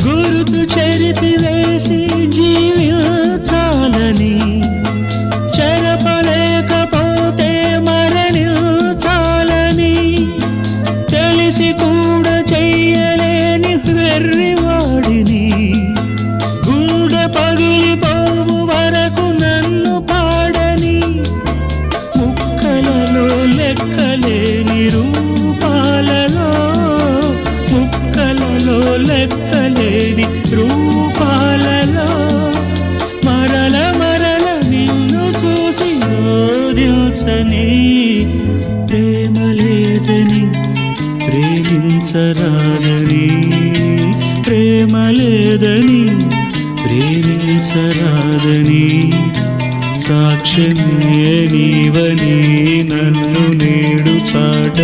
గురుతు చెరిపి వేసి జీవించాలని చెరపలేకపోతే మరణించాలని తెలిసి కూడా చెయ్యలేని వెర్రివాడిని గుండె పగిలిపోవు వరకు నన్ను పాడని ముక్కలలో లెక్కలేని రూపాలలో ముక్కలలో లెక్కలేని రూపాలలో మరల మరల నిన్ను చూసి రోదిల్చని ప్రేమ లేదని ప్రేమించరాదని ప్రేమ లేదని ప్రేమించరాదని సాక్ష్యమే నీవని నన్ను నేడు చాటి